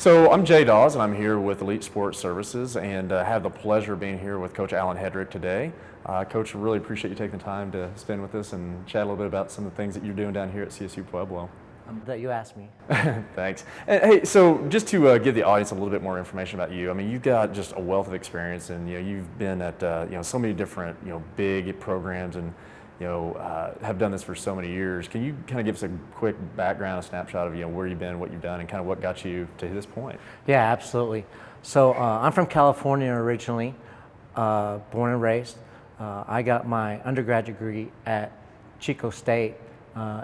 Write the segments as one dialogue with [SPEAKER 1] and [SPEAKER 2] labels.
[SPEAKER 1] So I'm Jay Dawes, and I'm here with Elite Sports Services, and have the pleasure of being here with Coach Allen Hedrick today. Coach, really appreciate you taking the time to spend with us and chat a little bit about some of the things that you're doing down here at CSU Pueblo.
[SPEAKER 2] That you asked me.
[SPEAKER 1] Thanks. And, hey, so just to give the audience a little bit more information about you, I mean, you've got just a wealth of experience, and you've been at so many different big programs, and have done this for so many years. Can you kind of give us a quick background, a snapshot of where you've been, what you've done, and kind of what got you to this point?
[SPEAKER 2] Yeah, absolutely. So I'm from California originally, born and raised. I got my undergraduate degree at Chico State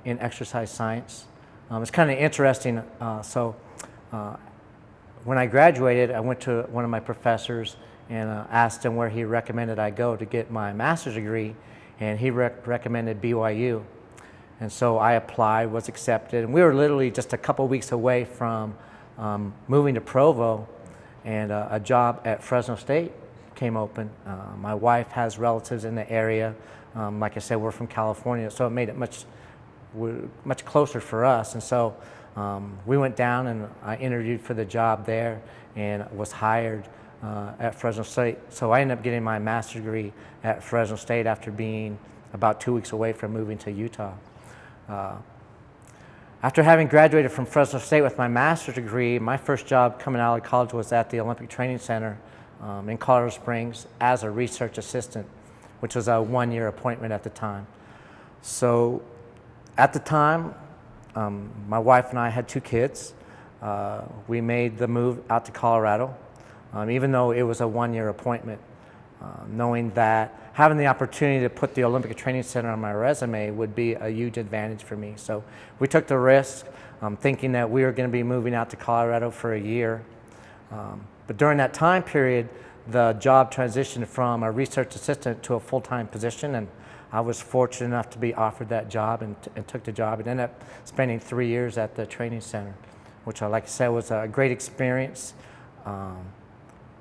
[SPEAKER 2] in exercise science. It's kind of interesting. When I graduated, I went to one of my professors and asked him where he recommended I go to get my master's degree, and he recommended BYU. And so I applied, was accepted, and we were literally just a couple weeks away from moving to Provo, and a job at Fresno State came open. My wife has relatives in the area. Like I said, we're from California, so it made it much closer for us. And so we went down and I interviewed for the job there and was hired at Fresno State. So I ended up getting my master's degree at Fresno State after being about 2 weeks away from moving to Utah. After having graduated from Fresno State with my master's degree, my first job coming out of college was at the Olympic Training Center in Colorado Springs as a research assistant, which was a one-year appointment at the time. So at the time, my wife and I had 2 kids. We made the move out to Colorado, even though it was a one-year appointment, knowing that having the opportunity to put the Olympic Training Center on my resume would be a huge advantage for me. So we took the risk, thinking that we were going to be moving out to Colorado for a year. But during that time period, the job transitioned from a research assistant to a full-time position, and I was fortunate enough to be offered that job and took the job, and ended up spending 3 years at the training center, which, like I said, was a great experience.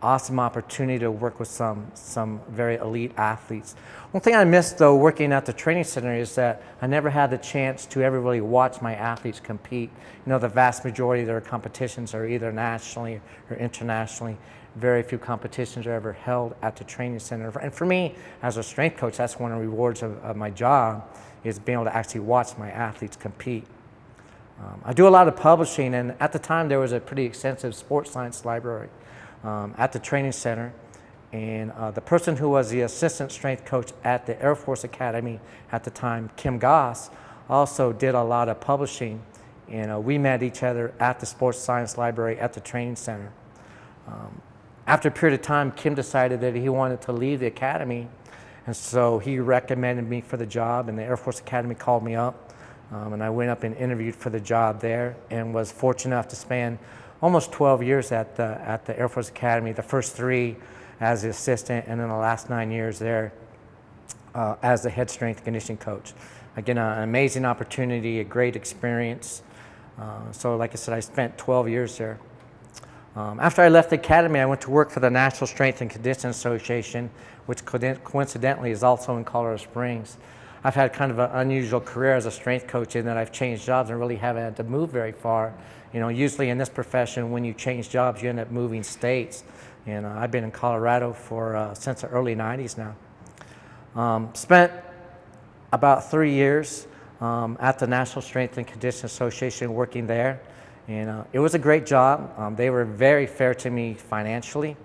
[SPEAKER 2] Awesome opportunity to work with some very elite athletes. One thing I missed, though, working at the training center is that I never had the chance to ever really watch my athletes compete. The vast majority of their competitions are either nationally or internationally. Very few competitions are ever held at the training center. And for me, as a strength coach, that's one of the rewards of my job, is being able to actually watch my athletes compete. I do a lot of publishing, and at the time there was a pretty extensive sports science library at the training center, and the person who was the assistant strength coach at the Air Force Academy at the time, Kim Goss, also did a lot of publishing, and we met each other at the sports science library at the training center. After a period of time, Kim decided that he wanted to leave the academy, and so he recommended me for the job, and the Air Force Academy called me up, and I went up and interviewed for the job there, and was fortunate enough to spend almost 12 years at the Air Force Academy, the first 3 as the assistant, and then the last 9 years there as the head strength and conditioning coach. Again, an amazing opportunity, a great experience. So like I said, I spent 12 years there. After I left the academy, I went to work for the National Strength and Conditioning Association, which coincidentally is also in Colorado Springs. I've had kind of an unusual career as a strength coach in that I've changed jobs and really haven't had to move very far. Usually in this profession, when you change jobs, you end up moving states. And I've been in Colorado since the early 90s now. Spent about 3 years at the National Strength and Conditioning Association working there. And it was a great job. They were very fair to me financially,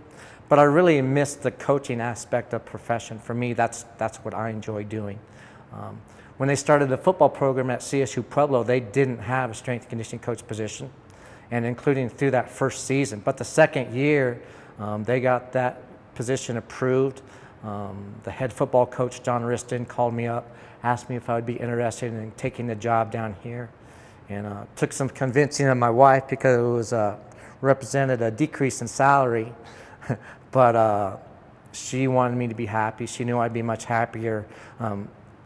[SPEAKER 2] but I really missed the coaching aspect of profession. For me, that's what I enjoy doing. When they started the football program at CSU Pueblo, they didn't have a strength and conditioning coach position, and including through that first season. But the second year, they got that position approved. The head football coach, John Riston, called me up, asked me if I would be interested in taking the job down here. And took some convincing of my wife because it was represented a decrease in salary, but she wanted me to be happy. She knew I'd be much happier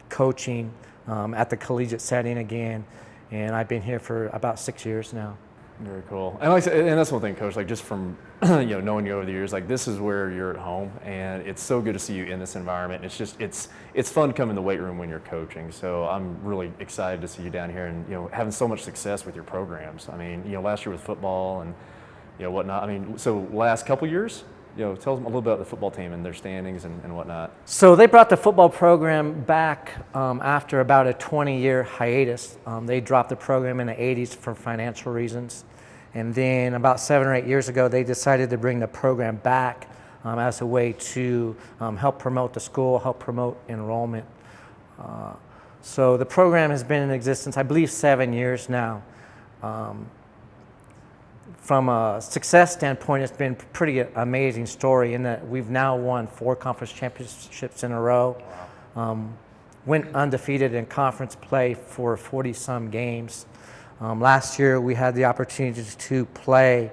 [SPEAKER 2] coaching at the collegiate setting again, and I've been here for about 6 years now.
[SPEAKER 1] Very cool. And like I said, and that's one thing, Coach, like just from knowing you over the years, like this is where you're at home, and it's so good to see you in this environment. It's just it's fun coming in the weight room when you're coaching. So I'm really excited to see you down here and having so much success with your programs. I mean, last year with football and whatnot. I mean, so last couple years, tell them a little bit about the football team and their standings and whatnot.
[SPEAKER 2] So they brought the football program back after about a 20-year hiatus. They dropped the program in the 80s for financial reasons. And then about 7 or 8 years ago, they decided to bring the program back as a way to help promote the school, help promote enrollment. So the program has been in existence, I believe, 7 years now. From a success standpoint, it's been a pretty amazing story in that we've now won 4 conference championships in a row. Went undefeated in conference play for 40-some games. Last year, we had the opportunity to play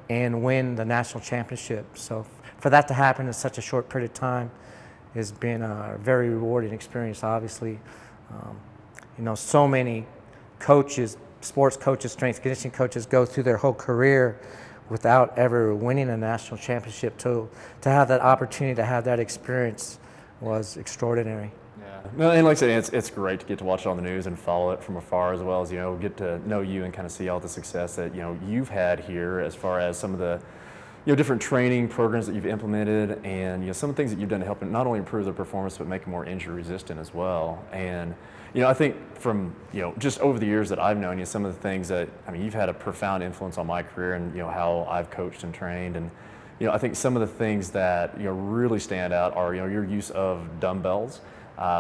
[SPEAKER 2] and win the national championship. So for that to happen in such a short period of time has been a very rewarding experience, obviously. So many coaches, sports coaches, strength conditioning coaches go through their whole career without ever winning a national championship. To have that opportunity, to have that experience was extraordinary.
[SPEAKER 1] Yeah. No, and like I said, it's great to get to watch it on the news and follow it from afar, as well as, get to know you and kind of see all the success that, you've had here as far as some of the, different training programs that you've implemented, and, some of the things that you've done to help not only improve their performance, but make them more injury resistant as well. And, I think from, just over the years that I've known you, some of the things that, you've had a profound influence on my career and, how I've coached and trained. And, I think some of the things that, really stand out are, your use of dumbbells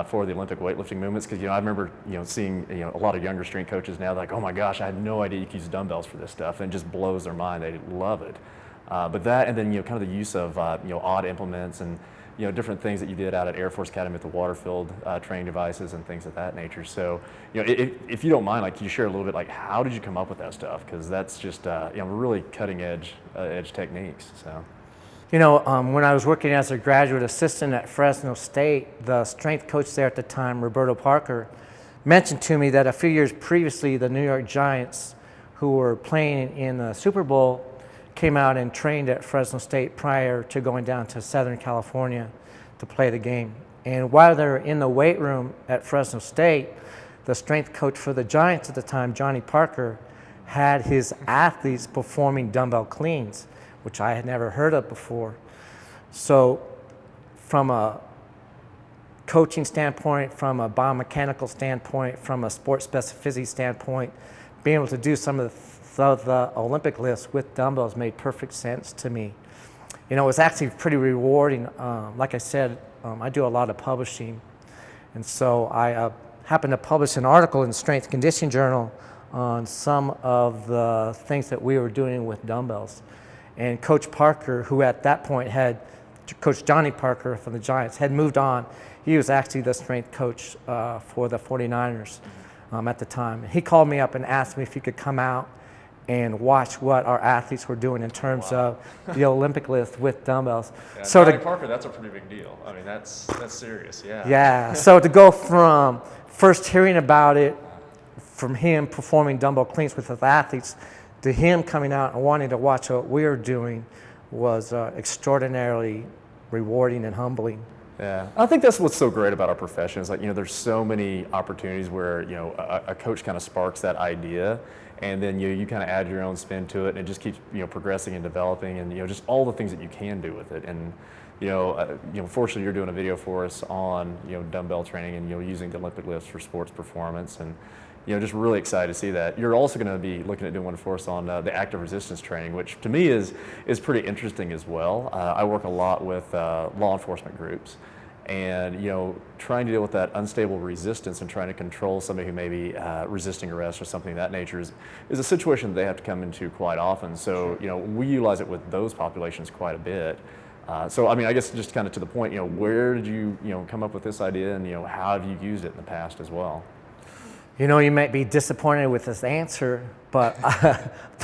[SPEAKER 1] for the Olympic weightlifting movements. Because, I remember, seeing, a lot of younger strength coaches now like, oh my gosh, I had no idea you could use dumbbells for this stuff. And it just blows their mind. They love it. But that, and then, kind of the use of, odd implements and, different things that you did out at Air Force Academy with the water-filled training devices and things of that nature. So, if you don't mind, can you share a little bit, how did you come up with that stuff? Because that's just, really cutting-edge techniques. So.
[SPEAKER 2] When I was working as a graduate assistant at Fresno State, the strength coach there at the time, Roberto Parker, mentioned to me that a few years previously, the New York Giants, who were playing in the Super Bowl, came out and trained at Fresno State prior to going down to Southern California to play the game. And while they were in the weight room at Fresno State, the strength coach for the Giants at the time, Johnny Parker, had his athletes performing dumbbell cleans, which I had never heard of before. So from a coaching standpoint, from a biomechanical standpoint, from a sports specificity standpoint, being able to do some of the Olympic lifts with dumbbells made perfect sense to me. It was actually pretty rewarding. Like I said, I do a lot of publishing. And so I happened to publish an article in the Strength Conditioning Journal on some of the things that we were doing with dumbbells. And Coach Parker, who at that point Coach Johnny Parker from the Giants, had moved on. He was actually the strength coach for the 49ers at the time. He called me up and asked me if he could come out and watch what our athletes were doing in terms of the Olympic lift with dumbbells.
[SPEAKER 1] Yeah,
[SPEAKER 2] so
[SPEAKER 1] Johnny Parker, that's a pretty big deal. That's serious, yeah.
[SPEAKER 2] Yeah, so to go from first hearing about it, from him performing dumbbell cleans with his athletes, to him coming out and wanting to watch what we were doing was extraordinarily rewarding and humbling.
[SPEAKER 1] Yeah, I think that's what's so great about our profession is there's so many opportunities where, a coach kind of sparks that idea, and then you kind of add your own spin to it, and it just keeps, progressing and developing, and, just all the things that you can do with it. And, fortunately you're doing a video for us on, dumbbell training and, using the Olympic lifts for sports performance, and, just really excited to see that. You're also going to be looking at doing one for us on the active resistance training, which to me is pretty interesting as well. I work a lot with law enforcement groups, and trying to deal with that unstable resistance and trying to control somebody who may be resisting arrest or something of that nature is a situation that they have to come into quite often. So we utilize it with those populations quite a bit. So I guess just kind of to the point, where did you come up with this idea, and how have you used it in the past as well?
[SPEAKER 2] You might be disappointed with this answer, but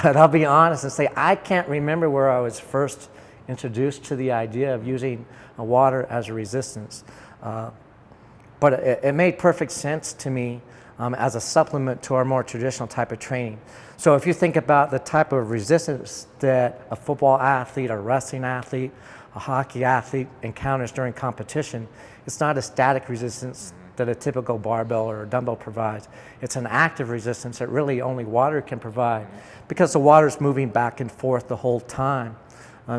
[SPEAKER 2] but I'll be honest and say I can't remember where I was first introduced to the idea of using water as a resistance. But it made perfect sense to me as a supplement to our more traditional type of training. So if you think about the type of resistance that a football athlete, a wrestling athlete, a hockey athlete encounters during competition, it's not a static resistance that a typical barbell or dumbbell provides. It's an active resistance that really only water can provide because the water's moving back and forth the whole time.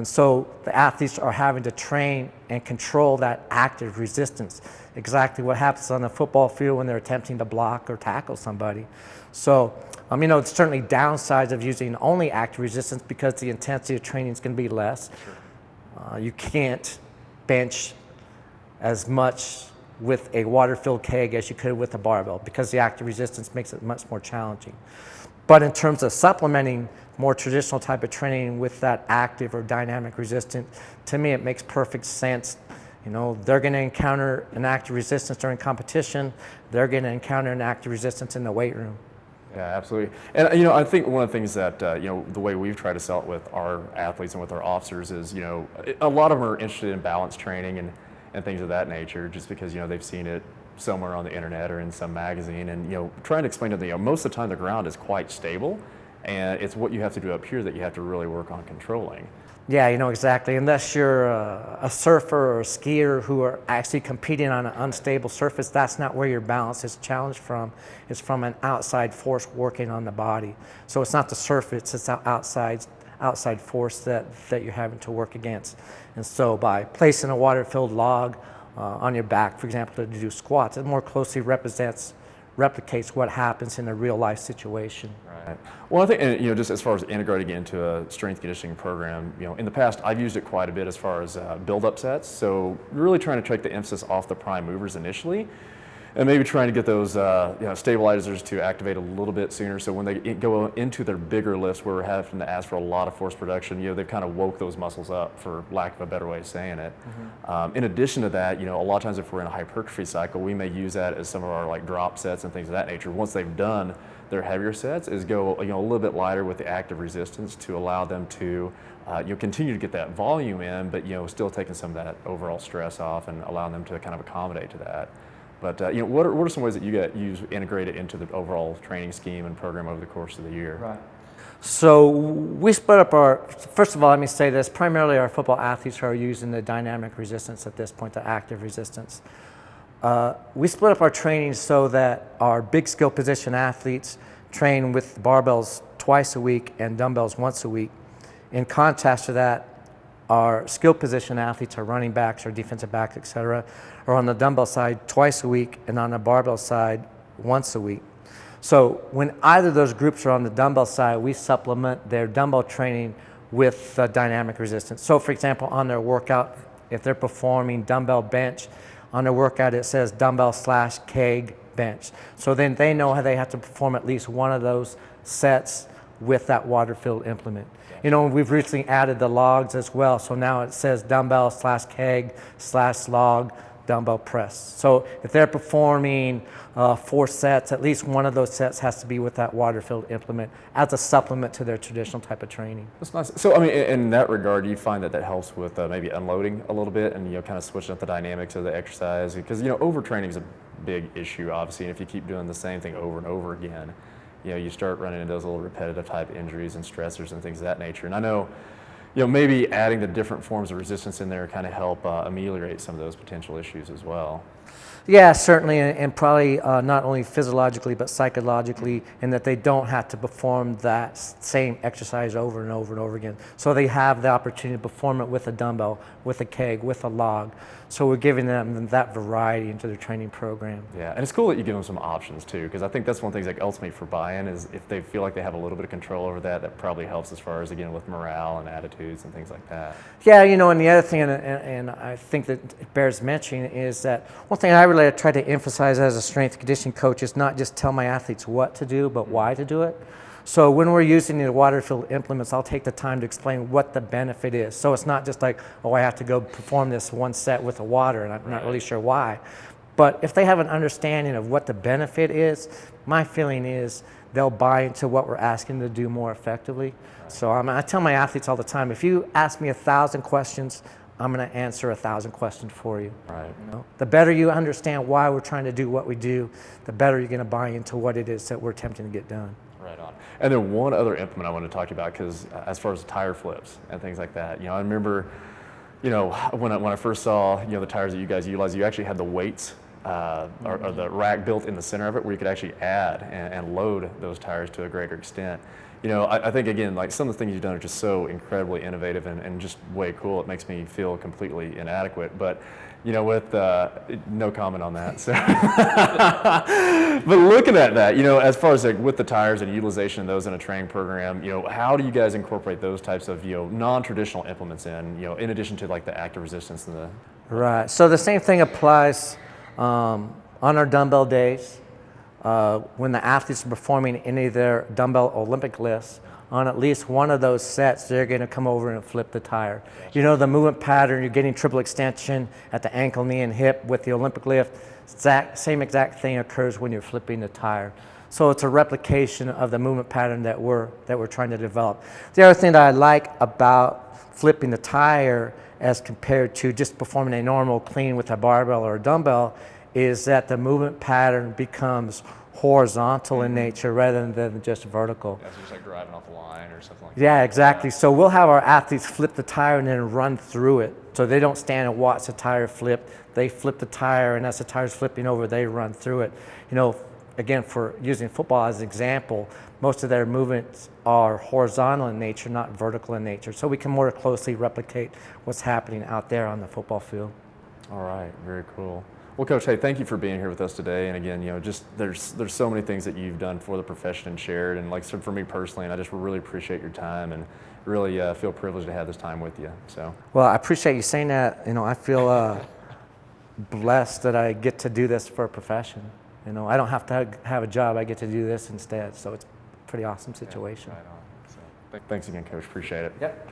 [SPEAKER 2] So the athletes are having to train and control that active resistance. Exactly what happens on the football field when they're attempting to block or tackle somebody. So, it's certainly downsides of using only active resistance because the intensity of training is going to be less. You can't bench as much with a water-filled keg as you could with a barbell because the active resistance makes it much more challenging. But in terms of supplementing more traditional type of training with that active or dynamic resistance, to me it makes perfect sense. They're going to encounter an active resistance during competition. They're going to encounter an active resistance in the weight room.
[SPEAKER 1] Yeah, absolutely. And I think one of the things that the way we've tried to sell it with our athletes and with our officers is a lot of them are interested in balance training and things of that nature, just because they've seen it somewhere on the internet or in some magazine, and trying to explain to them most of the time the ground is quite stable, and it's what you have to do up here that you have to really work on controlling.
[SPEAKER 2] Yeah, exactly. Unless you're a surfer or a skier who are actually competing on an unstable surface, that's not where your balance is challenged from. It's from an outside force working on the body. So it's not the surface, it's outside force that you're having to work against. And so by placing a water-filled log on your back, for example, to do squats, it more closely replicates what happens in a real-life situation.
[SPEAKER 1] Right. Well, I think, just as far as integrating it into a strength conditioning program, in the past I've used it quite a bit as far as build-up sets. So really trying to take the emphasis off the prime movers initially, and maybe trying to get those stabilizers to activate a little bit sooner. So when they go into their bigger lifts, where we're having to ask for a lot of force production, they've kind of woke those muscles up, for lack of a better way of saying it. Mm-hmm. In addition to that, a lot of times if we're in a hypertrophy cycle, we may use that as some of our drop sets and things of that nature. Once they've done their heavier sets, is go a little bit lighter with the active resistance to allow them to continue to get that volume in, but still taking some of that overall stress off and allowing them to kind of accommodate to that. But what are some ways that you integrate it into the overall training scheme and program over the course of the year?
[SPEAKER 2] Right. So we split up first of all, let me say this, primarily our football athletes are using the dynamic resistance at this point, the active resistance. We split up our training so that our big skill position athletes train with barbells twice a week and dumbbells once a week. In contrast to that, our skill position athletes, our running backs, our defensive backs, et cetera, are on the dumbbell side twice a week and on the barbell side once a week. So when either of those groups are on the dumbbell side, we supplement their dumbbell training with dynamic resistance. So for example, on their workout, if they're performing dumbbell bench, on their workout it says dumbbell/keg bench. So then they know how they have to perform at least one of those sets with that water-filled implement. We've recently added the logs as well. So now it says dumbbell/keg/log dumbbell press. So if they're performing 4 sets, at least one of those sets has to be with that water-filled implement as a supplement to their traditional type of training.
[SPEAKER 1] That's nice. So in that regard, you find that helps with maybe unloading a little bit and kind of switching up the dynamics of the exercise, because overtraining is a big issue, obviously, and if you keep doing the same thing over and over again, you start running into those little repetitive type injuries and stressors and things of that nature. And I know, maybe adding the different forms of resistance in there kind of help ameliorate some of those potential issues as well.
[SPEAKER 2] Yeah, certainly, and probably not only physiologically but psychologically, in that they don't have to perform that same exercise over and over and over again. So they have the opportunity to perform it with a dumbbell, with a keg, with a log. So we're giving them that variety into their training program.
[SPEAKER 1] Yeah, and it's cool that you give them some options too, because I think that's one of the things that ultimately for buy-in is if they feel like they have a little bit of control over that, that probably helps as far as, again, with morale and attitudes and things like that.
[SPEAKER 2] Yeah, and the other thing, and I think that it bears mentioning, is that one thing I really try to emphasize as a strength conditioning coach is not just tell my athletes what to do, but why to do it. So when we're using the water-filled implements, I'll take the time to explain what the benefit is. So it's not just like, I have to go perform this one set with the water, and I'm not really sure why. But if they have an understanding of what the benefit is, my feeling is they'll buy into what we're asking them to do more effectively. So I tell my athletes all the time, if you ask me 1,000 questions, I'm going to answer 1,000 questions for you.
[SPEAKER 1] Right.
[SPEAKER 2] The better you understand why we're trying to do what we do, the better you're going to buy into what it is that we're attempting to get done.
[SPEAKER 1] Right on. And then one other implement I want to talk to you about, because as far as tire flips and things like that, I remember, when I first saw, the tires that you guys utilize, you actually had the weights or the rack built in the center of it where you could actually add and load those tires to a greater extent. You know, I think again, like some of the things you've done are just so incredibly innovative and just way cool. It makes me feel completely inadequate, but you know, with no comment on that. So, but looking at that, you know, as far as like with the tires and utilization of those in a training program, you know, how do you guys incorporate those types of, you know, non-traditional implements in, you know, in addition to like the active resistance and the
[SPEAKER 2] Right. So the same thing applies on our dumbbell days. When the athletes are performing any of their dumbbell Olympic lifts, on at least one of those sets, they're going to come over and flip the tire. You know, the movement pattern, you're getting triple extension at the ankle, knee, and hip with the Olympic lift. Same exact thing occurs when you're flipping the tire. So it's a replication of the movement pattern that we're trying to develop. The other thing that I like about flipping the tire as compared to just performing a normal clean with a barbell or a dumbbell is that the movement pattern becomes horizontal in nature rather than just vertical.
[SPEAKER 1] Yeah, so just like driving off the line or something like that.
[SPEAKER 2] Yeah, exactly. So we'll have our athletes flip the tire and then run through it. So they don't stand and watch the tire flip. They flip the tire, and as the tire's flipping over, they run through it. You know, again, for using football as an example, most of their movements are horizontal in nature, not vertical in nature. So we can more closely replicate what's happening out there on the football field.
[SPEAKER 1] All right, very cool. Well, Coach, hey, thank you for being here with us today. And again, you know, just there's so many things that you've done for the profession and shared. And like I said, for me personally, and I just really appreciate your time and really feel privileged to have this time with you. So.
[SPEAKER 2] Well, I appreciate you saying that. You know, I feel blessed that I get to do this for a profession. You know, I don't have to have a job. I get to do this instead. So it's a pretty awesome situation.
[SPEAKER 1] Yeah, right on. So, thanks again, Coach. Appreciate it.
[SPEAKER 2] Yep.